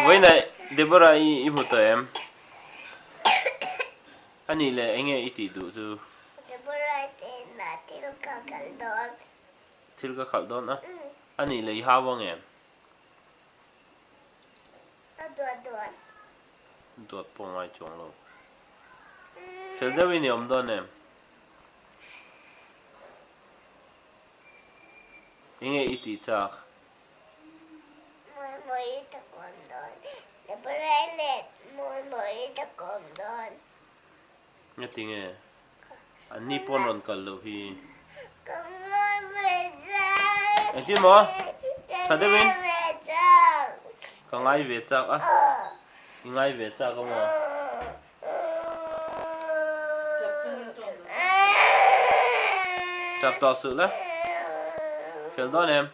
với này Deborah i một tuổi em anh ấy là anh ấy ít đủ chứ Deborah tên là Tilka Khaldon. Tilka Khaldon á anh ấy là Hà Vong em đuột bông ai trồng luôn sẽ đâu đi ông đón em anh ấy ít chắc Mới ta còn đón Deborah lên mới ta còn đón nghe tiếng nghe anh đi pon lần cả lâu hi con nói về cha anh tin mà sao thế bên về cha còn ai về chắc á ngay về chắc không à chập tỏ sự đấy phiền đó em